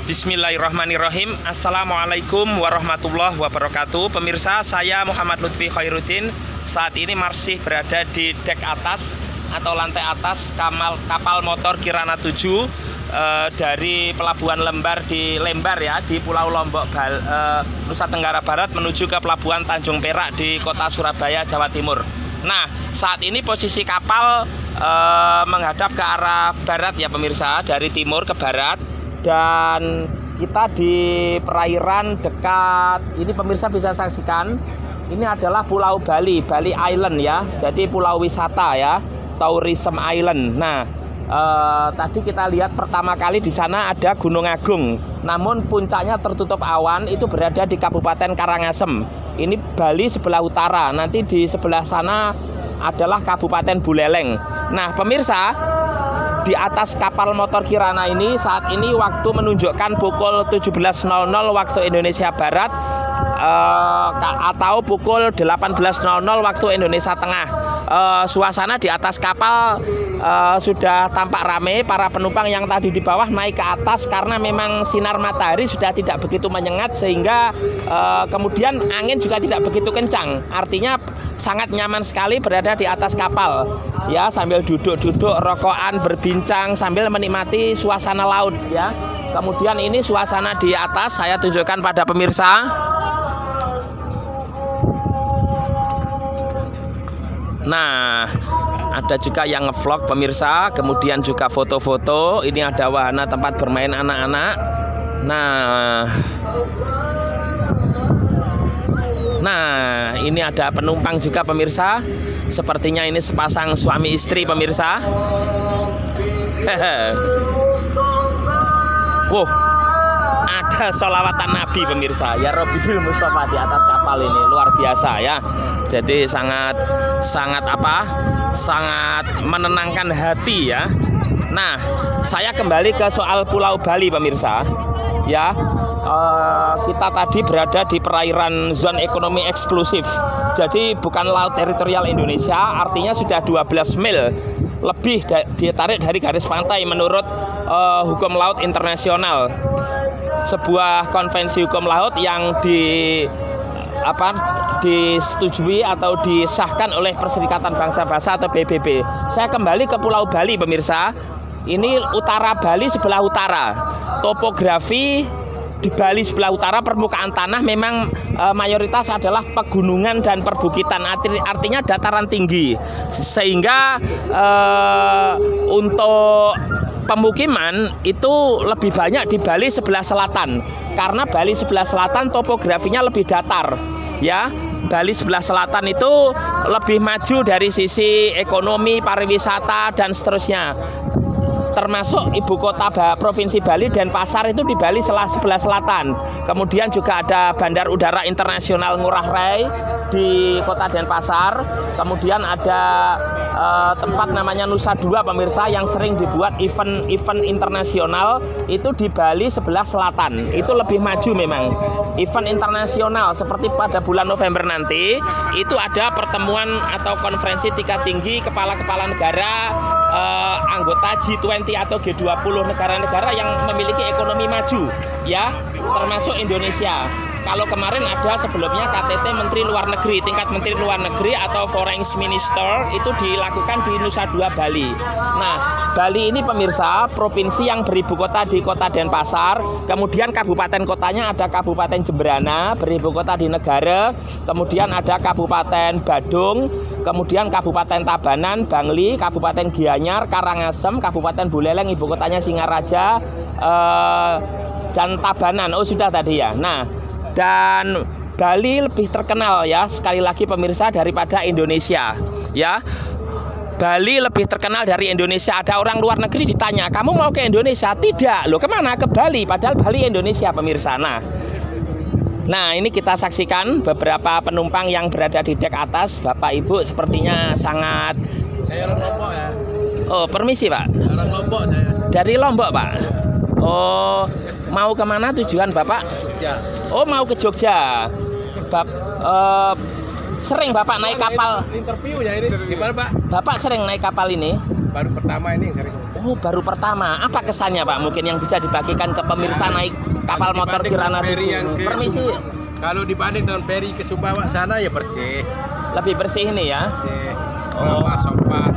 Bismillahirrahmanirrahim. Assalamualaikum warahmatullahi wabarakatuh. Pemirsa, saya Muhammad Lutfi Khairuddin. Saat ini masih berada di dek atas atau lantai atas kapal motor Kirana 7 dari Pelabuhan Lembar di Pulau Lombok, Nusa Tenggara Barat menuju ke Pelabuhan Tanjung Perak di Kota Surabaya, Jawa Timur. Nah, saat ini posisi kapal menghadap ke arah barat ya pemirsa, dari timur ke barat. Dan kita di perairan dekat ini pemirsa bisa saksikan, ini adalah Pulau Bali Island ya, jadi pulau wisata ya, Tourism Island. Nah, tadi kita lihat pertama kali di sana ada Gunung Agung, namun puncaknya tertutup awan, itu berada di Kabupaten Karangasem. Ini Bali sebelah utara, nanti di sebelah sana adalah Kabupaten Buleleng. Nah pemirsa, di atas kapal motor Kirana ini saat ini waktu menunjukkan pukul 17.00 waktu Indonesia Barat atau pukul 18.00 waktu Indonesia Tengah. Suasana di atas kapal sudah tampak ramai. Para penumpang yang tadi di bawah naik ke atas karena memang sinar matahari sudah tidak begitu menyengat, sehingga kemudian angin juga tidak begitu kencang. Artinya sangat nyaman sekali berada di atas kapal ya, sambil duduk-duduk rokokan, berbincang sambil menikmati suasana laut ya. Kemudian ini suasana di atas saya tunjukkan pada pemirsa. Nah, ada juga yang ngevlog pemirsa, kemudian juga foto-foto. Ini ada wahana tempat bermain anak-anak. Nah, ini ada penumpang juga pemirsa. Sepertinya ini sepasang suami istri pemirsa. Wow, ada sholawatan Nabi pemirsa. Ya Robbidil Mustafa di atas kapal ini luar biasa ya. Jadi sangat menenangkan hati ya. Nah, saya kembali ke soal Pulau Bali pemirsa. Ya, kita tadi berada di perairan zona ekonomi eksklusif. Jadi bukan laut teritorial Indonesia, artinya sudah 12 mil lebih ditarik dari garis pantai menurut hukum laut internasional. Sebuah konvensi hukum laut yang disetujui atau disahkan oleh Perserikatan Bangsa-Bangsa atau PBB. Saya kembali ke Pulau Bali pemirsa. Ini utara Bali sebelah utara. Topografi di Bali sebelah utara, permukaan tanah memang mayoritas adalah pegunungan dan perbukitan, artinya dataran tinggi, sehingga untuk pemukiman itu lebih banyak di Bali sebelah selatan, karena Bali sebelah selatan topografinya lebih datar ya. Bali sebelah selatan itu lebih maju dari sisi ekonomi, pariwisata dan seterusnya. Termasuk ibu kota Provinsi Bali, Denpasar itu di Bali sebelah selatan. Kemudian juga ada Bandar Udara Internasional Ngurah Rai di kota Denpasar. Kemudian ada tempat namanya Nusa Dua pemirsa, yang sering dibuat event internasional itu di Bali sebelah selatan. Itu lebih maju memang. Event internasional seperti pada bulan November nanti itu ada pertemuan atau konferensi tingkat tinggi kepala-kepala negara anggota G20 atau G20, negara-negara yang memiliki ekonomi maju ya, termasuk Indonesia. Kalau kemarin ada sebelumnya KTT Menteri Luar Negeri, tingkat Menteri Luar Negeri atau Foreign Minister itu dilakukan di Nusa Dua, Bali. Nah, Bali ini pemirsa provinsi yang beribu kota di kota Denpasar. Kemudian kabupaten kotanya ada Kabupaten Jemberana, beribu kota di Negara. Kemudian ada Kabupaten Badung, kemudian Kabupaten Tabanan, Bangli, Kabupaten Gianyar, Karangasem, Kabupaten Buleleng, ibu kotanya Singaraja, dan Tabanan. Oh sudah tadi ya. Nah, dan Bali lebih terkenal ya, sekali lagi pemirsa, daripada Indonesia ya. Bali lebih terkenal dari Indonesia. Ada orang luar negeri ditanya, kamu mau ke Indonesia? Tidak, loh kemana? Ke Bali, padahal Bali Indonesia pemirsa. Nah ini kita saksikan beberapa penumpang yang berada di dek atas. Bapak Ibu sepertinya sangat. Saya orang Lombok ya. Oh permisi Pak. Orang Lombok saya. Dari Lombok Pak. Oh, mau kemana tujuan Bapak? Jogja. Oh mau ke Jogja. Sering Bapak naik kapal? Interview ya ini. Gimana Pak? Bapak sering naik kapal ini? Baru pertama ini yang sering. Oh, baru pertama. Apa kesannya Pak? Mungkin yang bisa dibagikan ke pemirsa naik kapal motor Kirana 7 ini. Permisi. Kalau dibanding dengan feri ke Sumbawa sana ya bersih. Lebih bersih ini ya. Bersih. Oh. Ramah, sopan.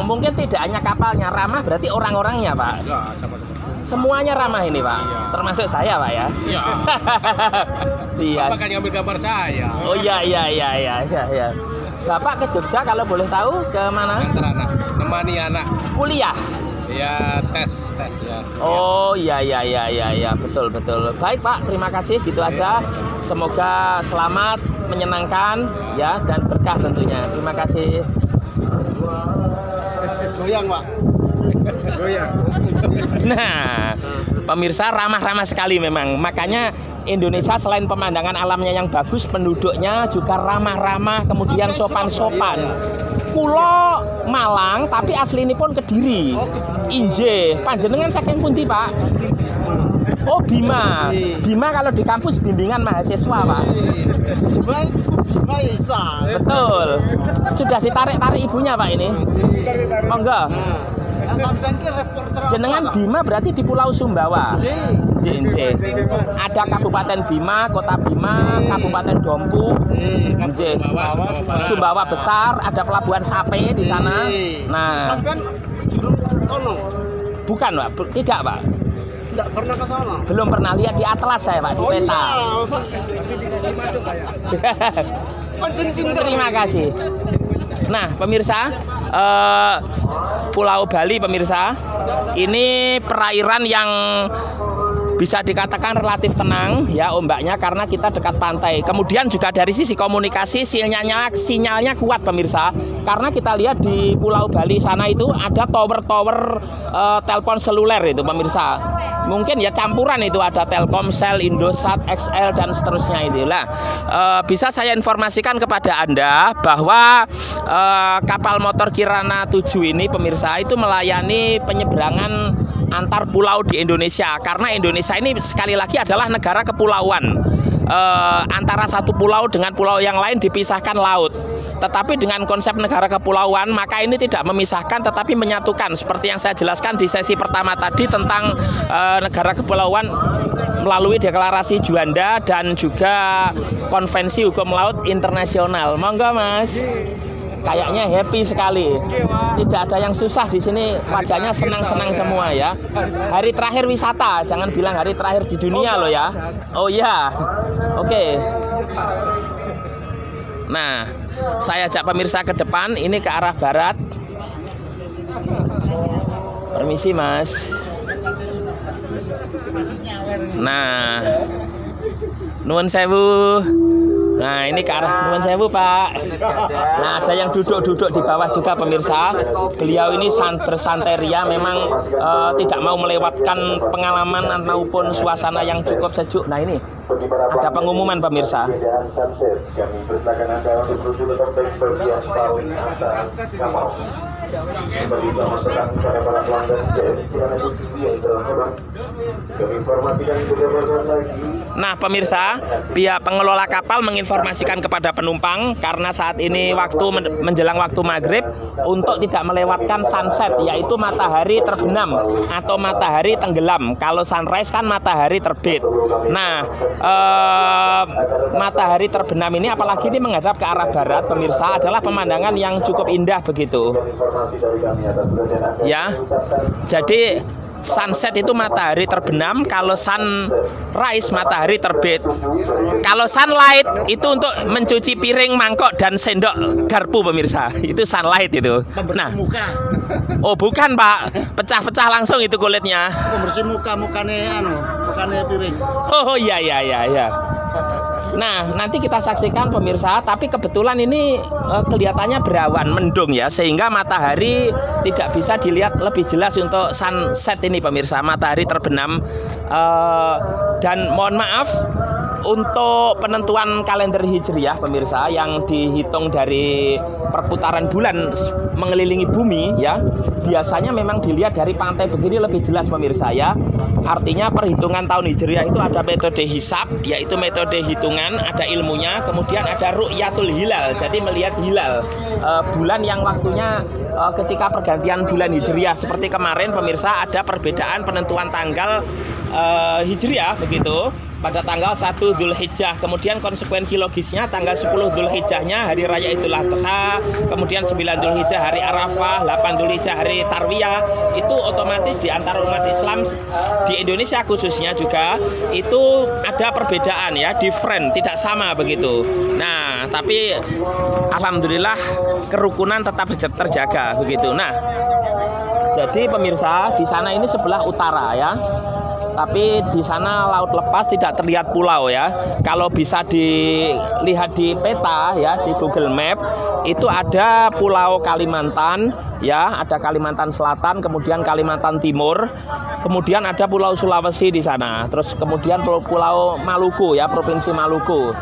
Mungkin tidak hanya kapalnya ramah, berarti orang-orangnya Pak. Ya, sama-sama. Semuanya ramah ini Pak. Iya. Termasuk saya Pak ya. Iya. Iya. Bapak kan ngambil gambar saya. Oh iya. Bapak ke Jogja kalau boleh tahu ke mana? Antar anak, nemani anak. Kuliah. Ya tes ya. Oh iya, betul. Baik Pak, terima kasih gitu aja. Semoga selamat, menyenangkan ya dan berkah tentunya. Terima kasih. Goyang Pak. Goyang. Nah, pemirsa ramah-ramah sekali memang. Makanya Indonesia selain pemandangan alamnya yang bagus, penduduknya juga ramah-ramah, kemudian sopan-sopan. Kulo Malang tapi asli ini pun Kediri. Inje, panjenengan saking pundi Pak? Oh Bima. Bima kalau di kampus bimbingan mahasiswa Pak. Bima Isa. Betul. Sudah ditarik-tarik ibunya Pak ini. Oh enggak. Sampean ki reporter apa? Jenengan Bima berarti di Pulau Sumbawa. Nggih. Ada Kabupaten Bima, Kota Bima, Kabupaten Dompu. Nggih. Sumbawa besar, ada Pelabuhan Sape di sana. Nah, Sampean juru kono. bukan Pak, tidak Pak. Enggak pernah ke sana. Belum pernah lihat di atlas saya Pak, di peta. Pancen pinter. Terima kasih. Nah, pemirsa, Pulau Bali pemirsa, ini perairan yang bisa dikatakan relatif tenang ya ombaknya karena kita dekat pantai. Kemudian juga dari sisi komunikasi sinyalnya kuat pemirsa. Karena kita lihat di Pulau Bali sana itu ada tower-tower telepon seluler itu pemirsa. Mungkin ya campuran itu ada Telkomsel, Indosat, XL dan seterusnya itulah. Bisa saya informasikan kepada Anda bahwa kapal motor Kirana 7 ini pemirsa itu melayani penyeberangan antar pulau di Indonesia karena Indonesia ini sekali lagi adalah negara kepulauan. Antara satu pulau dengan pulau yang lain dipisahkan laut. Tetapi dengan konsep negara kepulauan maka ini tidak memisahkan tetapi menyatukan seperti yang saya jelaskan di sesi pertama tadi tentang negara kepulauan melalui deklarasi Juanda dan juga konvensi hukum laut internasional. Monggo Mas. Kayaknya happy sekali. Tidak ada yang susah di sini. Wajahnya senang-senang semua ya. Hari terakhir wisata, jangan bilang hari terakhir di dunia loh ya. Oh iya. Oke. Nah, saya ajak pemirsa ke depan. Ini ke arah barat. Permisi Mas. Nah, nuwun sewu. Nah ini ke arah nuwun sewu Pak. Nah ada yang duduk-duduk di bawah juga pemirsa. Beliau ini bersantai ria, memang tidak mau melewatkan pengalaman maupun suasana yang cukup sejuk. Nah ini ada pengumuman pemirsa. Nah pemirsa, pihak pengelola kapal menginformasikan kepada penumpang karena saat ini waktu menjelang waktu maghrib untuk tidak melewatkan sunset, yaitu matahari terbenam atau matahari tenggelam. Kalau sunrise kan matahari terbit. Nah matahari terbenam ini apalagi ini menghadap ke arah barat pemirsa adalah pemandangan yang cukup indah begitu. Ya, jadi sunset itu matahari terbenam, kalau sunrise matahari terbit. Kalau sunlight itu untuk mencuci piring, mangkok dan sendok garpu pemirsa. Itu sunlight itu. Nah, oh bukan Pak, pecah-pecah langsung itu kulitnya. Pembersih mukane piring. Oh iya. Nah, nanti kita saksikan pemirsa, tapi kebetulan ini kelihatannya berawan mendung ya, sehingga matahari tidak bisa dilihat lebih jelas untuk sunset ini pemirsa, matahari terbenam. Dan mohon maaf, untuk penentuan kalender Hijriah pemirsa yang dihitung dari perputaran bulan mengelilingi bumi ya, biasanya memang dilihat dari pantai begini lebih jelas pemirsa ya. Artinya perhitungan tahun Hijriah itu ada metode hisab, yaitu metode hitungan, ada ilmunya, kemudian ada ru'yatul hilal, jadi melihat hilal bulan yang waktunya ketika pergantian bulan Hijriah. Seperti kemarin pemirsa ada perbedaan penentuan tanggal Hijriah begitu pada tanggal 1 Dzulhijjah, kemudian konsekuensi logisnya tanggal 10 Dzulhijjahnya hari raya Idul Adha, kemudian 9 Dzulhijjah hari Arafah, 8 Dzulhijjah hari Tarwiyah. Itu otomatis di antara umat Islam di Indonesia khususnya juga itu ada perbedaan ya, different, tidak sama begitu. Nah, tapi alhamdulillah kerukunan tetap terjaga begitu. Nah, jadi pemirsa di sana ini sebelah utara ya. Tapi di sana laut lepas, tidak terlihat pulau ya. Kalau bisa dilihat di peta ya, di Google Map itu ada Pulau Kalimantan ya, ada Kalimantan Selatan, kemudian Kalimantan Timur, kemudian ada Pulau Sulawesi di sana. Terus kemudian Pulau Maluku ya, Provinsi Maluku.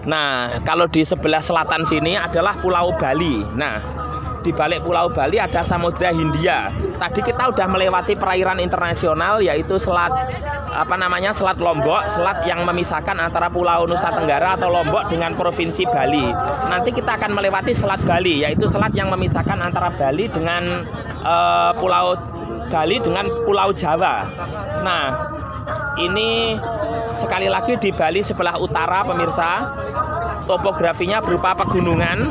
Nah, kalau di sebelah selatan sini adalah Pulau Bali. Nah, di balik Pulau Bali ada Samudra Hindia. Tadi kita udah melewati perairan internasional yaitu selat Selat Lombok, selat yang memisahkan antara Pulau Nusa Tenggara atau Lombok dengan Provinsi Bali. Nanti kita akan melewati Selat Bali, yaitu selat yang memisahkan antara Bali dengan Pulau Bali dengan Pulau Jawa. Nah, ini sekali lagi di Bali sebelah utara pemirsa, topografinya berupa pegunungan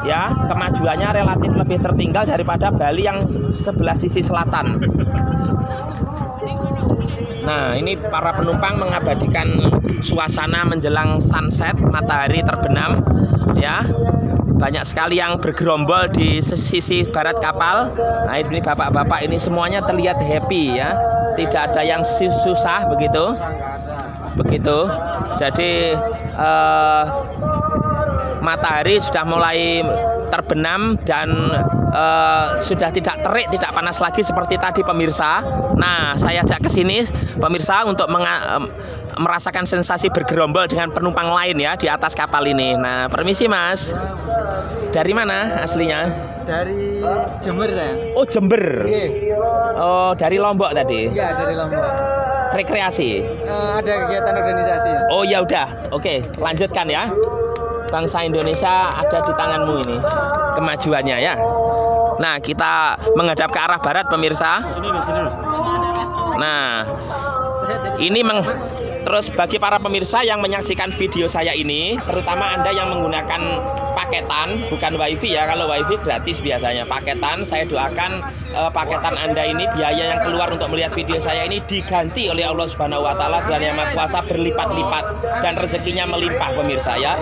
ya, kemajuannya relatif lebih tertinggal daripada Bali yang sebelah sisi selatan. Nah, ini para penumpang mengabadikan suasana menjelang sunset, matahari terbenam ya. Banyak sekali yang bergerombol di sisi barat kapal. Nah, ini bapak-bapak ini semuanya terlihat happy ya. Tidak ada yang susah begitu. Jadi matahari sudah mulai terbenam dan sudah tidak terik, tidak panas lagi seperti tadi pemirsa. Nah, saya ajak ke sini pemirsa untuk merasakan sensasi bergerombol dengan penumpang lain ya di atas kapal ini. Nah, permisi Mas. Dari mana aslinya? Dari Jember saya. Oh, Jember. Oh, dari Lombok tadi. Iya, dari Lombok. Rekreasi. Ada kegiatan organisasi. Oh ya udah, oke, lanjutkan ya. Bangsa Indonesia ada di tanganmu ini kemajuannya ya. Nah, kita menghadap ke arah barat pemirsa. Nah, ini terus bagi para pemirsa yang menyaksikan video saya ini, terutama Anda yang menggunakan paketan, bukan wifi ya. Kalau wifi gratis biasanya, paketan, saya doakan paketan Anda ini, biaya yang keluar untuk melihat video saya ini diganti oleh Allah Subhanahu wa taala Tuhan Yang Maha Kuasa berlipat-lipat dan rezekinya melimpah pemirsa ya.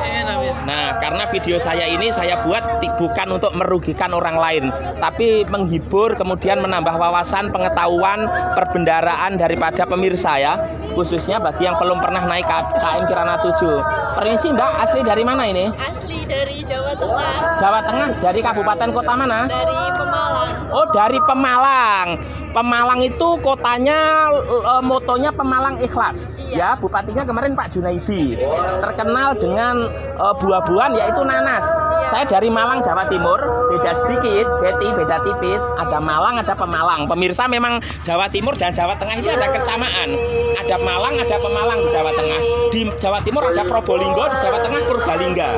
Nah, karena video saya ini saya buat bukan untuk merugikan orang lain, tapi menghibur, kemudian menambah wawasan, pengetahuan, perbendaraan daripada pemirsa ya, khususnya bagi yang belum pernah naik KM Kirana 7. Permisi Mbak, asli dari mana ini? Asli dari Jawa Tengah. Jawa Tengah, dari kabupaten kota mana? Dari Pemalang. Oh, dari Pemalang. Pemalang itu kotanya motonya Pemalang Ikhlas. Iya. Ya, bupatinya kemarin Pak Junaidi. Terkenal dengan buah-buahan yaitu nanas. Iya. Saya dari Malang, Jawa Timur. Beda sedikit, beda tipis. Ada Malang, ada Pemalang. Pemirsa, memang Jawa Timur dan Jawa Tengah itu ada kesamaan. Ada Malang, ada Pemalang di Jawa Tengah. Di Jawa Timur ada Probolinggo, di Jawa Tengah Purbalingga.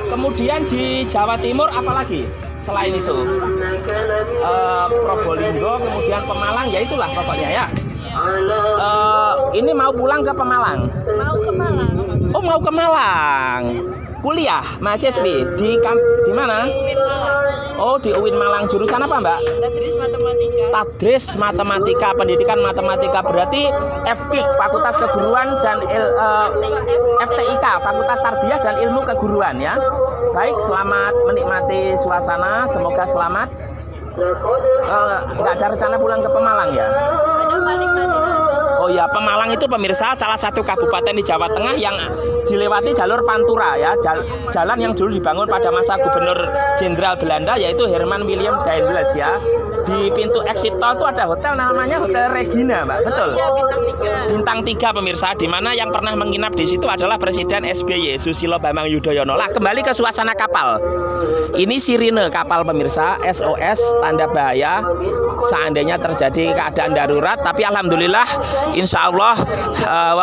Kemudian di Jawa Timur apalagi selain itu? Probolinggo, kemudian Pemalang, ya itulah pokoknya ya. Ini mau pulang ke Pemalang? Mau ke Malang. Oh, mau ke Malang. Kuliah, mahasiswi di mana? UIN Malang. Oh, di UIN Malang. Jurusan apa, Mbak? Tadris Matematika. Tadris Matematika, pendidikan matematika. Berarti FKIK, Fakultas Keguruan dan FTIK, Fakultas Tarbiyah dan Ilmu Keguruan ya. Baik, selamat menikmati suasana. Semoga selamat. Nggak ada rencana pulang ke Pemalang ya? Ada balik nanti. Oh ya, Pemalang itu pemirsa salah satu kabupaten di Jawa Tengah yang dilewati jalur Pantura ya, jalan yang dulu dibangun pada masa Gubernur Jenderal Belanda yaitu Herman Willem Daendels ya. di pintu exit tol itu ada hotel namanya Hotel Regina, Mbak. Betul? Iya, bintang 3. Bintang 3 pemirsa, di mana yang pernah menginap di situ adalah Presiden SBY Susilo Bambang Yudhoyono. Lah, kembali ke suasana kapal. Ini sirine kapal pemirsa, SOS tanda bahaya seandainya terjadi keadaan darurat. Tapi alhamdulillah, insya Allah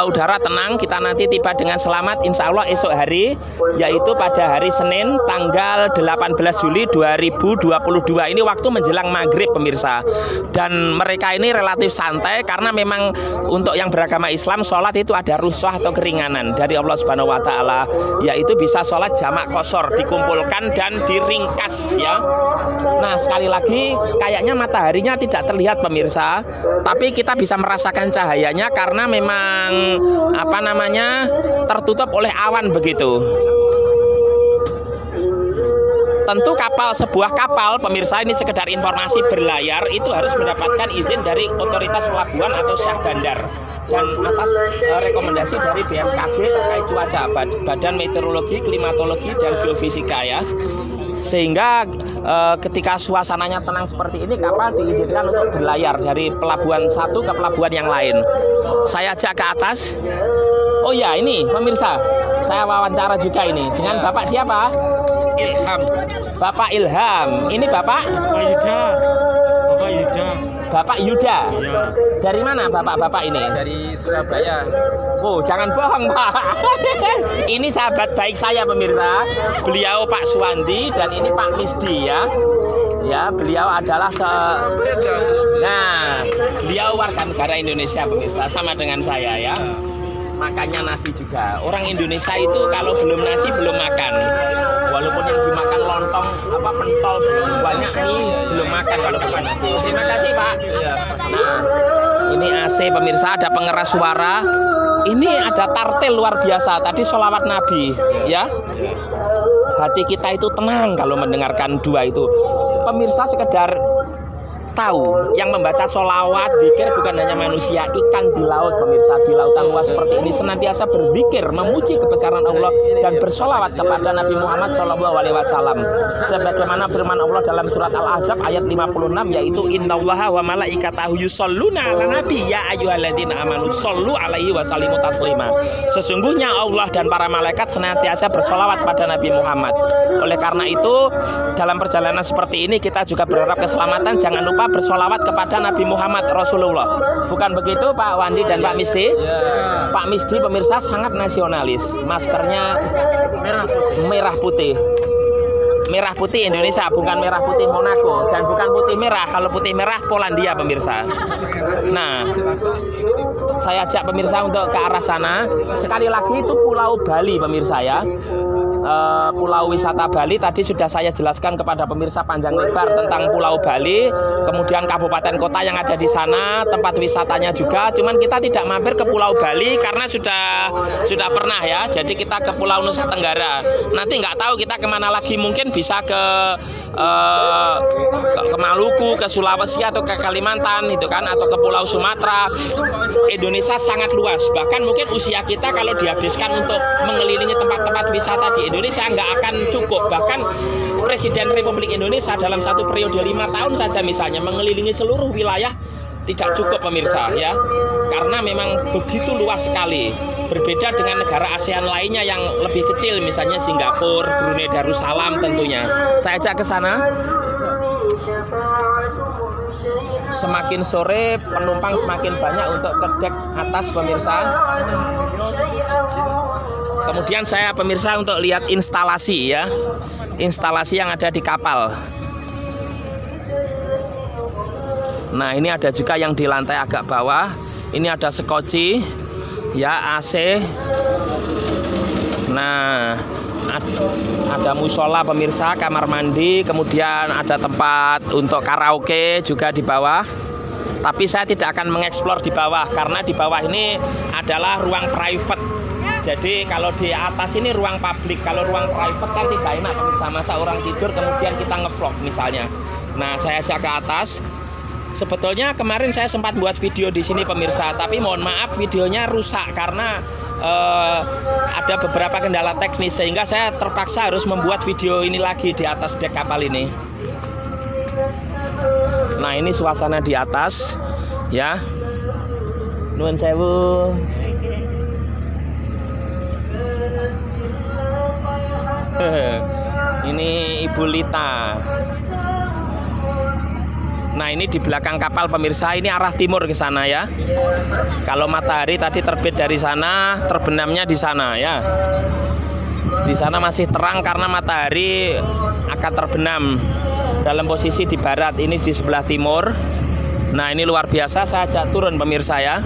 udara tenang. Kita nanti tiba dengan selamat insya Allah esok hari, yaitu pada hari Senin tanggal 18 Juli 2022. Ini waktu menjelang maghrib pemirsa. Dan mereka ini relatif santai karena memang untuk yang beragama Islam sholat itu ada rukhsah atau keringanan dari Allah Subhanahu wa taala, yaitu bisa sholat jamak qashar, dikumpulkan dan diringkas ya. Nah, sekali lagi kayaknya mataharinya tidak terlihat pemirsa, tapi kita bisa merasakan cahayanya karena memang tertutup oleh awan begitu. Tentu sebuah kapal pemirsa, ini sekedar informasi berlayar, itu harus mendapatkan izin dari otoritas pelabuhan atau syah bandar dan atas rekomendasi dari BMKG terkait cuaca, Badan Meteorologi, Klimatologi dan Geofisika ya. Sehingga ketika suasananya tenang seperti ini, kapal diizinkan untuk berlayar dari pelabuhan satu ke pelabuhan yang lain. Saya ajak ke atas. Oh ya, ini pemirsa, saya wawancara juga ini dengan Bapak siapa? Ilham. Bapak Ilham. Ini Bapak Yuda. Bapak Yuda. Bapak Yuda. Ya. Dari mana Bapak ini? Dari Surabaya. Oh, jangan bohong, Pak. Ini sahabat baik saya pemirsa. Beliau Pak Suwandi dan ini Pak Misdi ya. Ya, beliau adalah beliau warga negara Indonesia pemirsa, sama dengan saya ya. Makannya nasi juga. Orang Indonesia itu kalau belum nasi belum makan. Walaupun yang dimakan lontong pentol banyak mie, belum makan kalau bukan nasi. Terima kasih, Pak. Nah, ini AC pemirsa, ada pengeras suara. Ini ada tartel luar biasa. Tadi sholawat Nabi, ya. Hati kita itu tenang kalau mendengarkan dua itu. Pemirsa sekedar tahu, yang membaca sholawat, zikir bukan hanya manusia, ikan di laut pemirsa, di lautan luas seperti ini senantiasa berzikir, memuji kebesaran Allah dan bersolawat kepada Nabi Muhammad SAW. Sebagaimana firman Allah dalam surat Al-Ahzab ayat 56, yaitu innallaha wa malaikatahu yusholluna ala nabi ya ayyuhalladzina amanu shollu alaihi wa sallimu taslima. Sesungguhnya Allah dan para malaikat senantiasa bersolawat pada Nabi Muhammad. Oleh karena itu, dalam perjalanan seperti ini kita juga berharap keselamatan. Jangan lupa bersolawat kepada Nabi Muhammad Rasulullah. Bukan begitu Pak Wandi dan Pak Misdi? Pak Misdi pemirsa sangat nasionalis. Maskernya merah putih. Merah putih Indonesia, bukan merah putih Monaco, dan bukan putih merah. Kalau putih merah Polandia pemirsa. Nah, saya ajak pemirsa untuk ke arah sana. Sekali lagi itu Pulau Bali pemirsa ya. Pulau wisata Bali tadi sudah saya jelaskan kepada pemirsa panjang lebar tentang Pulau Bali, kemudian kabupaten kota yang ada di sana, tempat wisatanya juga. Cuman kita tidak mampir ke Pulau Bali karena sudah pernah ya. Jadi kita ke Pulau Nusa Tenggara. Nanti nggak tahu kita kemana lagi, mungkin bisa ke Maluku, ke Sulawesi atau ke Kalimantan itu kan, atau ke Pulau Sumatera. Indonesia sangat luas. Bahkan mungkin usia kita kalau dihabiskan untuk mengelilingi tempat-tempat wisata di Indonesia nggak akan cukup. Bahkan Presiden Republik Indonesia dalam satu periode 5 tahun saja misalnya mengelilingi seluruh wilayah tidak cukup pemirsa ya, karena memang begitu luas sekali. Berbeda dengan negara ASEAN lainnya yang lebih kecil, misalnya Singapura, Brunei Darussalam tentunya. Saya ajak ke sana. Semakin sore penumpang semakin banyak untuk ke dek atas pemirsa. Kemudian saya pemirsa untuk lihat instalasi ya, instalasi yang ada di kapal. Nah, ini ada juga yang di lantai agak bawah. Ini ada sekoci ya, AC. Nah, ada musola pemirsa, kamar mandi, kemudian ada tempat untuk karaoke juga di bawah. Tapi saya tidak akan mengeksplor di bawah karena di bawah ini adalah ruang private. Jadi kalau di atas ini ruang publik, kalau ruang private kan tidak enak pemirsa, masa orang tidur kemudian kita ngevlog misalnya. Nah, saya ajak ke atas. Sebetulnya kemarin saya sempat buat video di sini pemirsa, tapi mohon maaf videonya rusak karena ada beberapa kendala teknis sehingga saya terpaksa harus membuat video ini lagi di atas dek kapal ini. Nah, Nah, ini suasana di atas ya. Nuwun sewu. Ini Ibu Lita. Nah, ini di belakang kapal pemirsa, ini arah timur ke sana ya. Kalau matahari tadi terbit dari sana, terbenamnya di sana ya. Di sana masih terang karena matahari akan terbenam dalam posisi di barat, ini di sebelah timur. Nah, ini luar biasa, saya ajak turun pemirsa ya.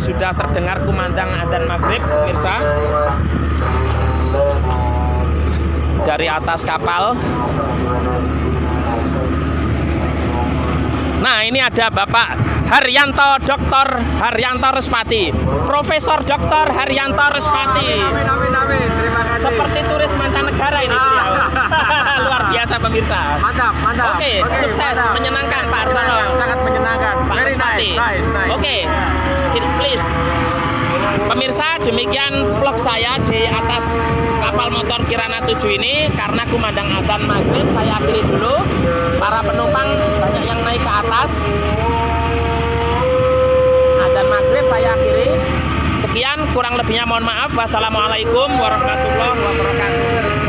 Sudah terdengar kumandang adzan maghrib pemirsa dari atas kapal. Nah, ini ada Bapak Haryanto, Dr. Haryanto Respati, Profesor Dr. Haryanto Respati. Amin. Terima kasih. Seperti turis mancanegara ini beliau. Luar biasa pemirsa. Mantap. Oke, sukses, menyenangkan Pak Arsono. Sangat menyenangkan. Pak Very Respati. nice. Oke, sit please. Pemirsa, demikian vlog saya di atas kapal motor Kirana 7 ini. Karena kumandang adzan maghrib, saya akhiri dulu. Para penumpang banyak yang naik ke atas. Adzan maghrib saya akhiri. Sekian, kurang lebihnya mohon maaf. Wassalamualaikum warahmatullahi wabarakatuh.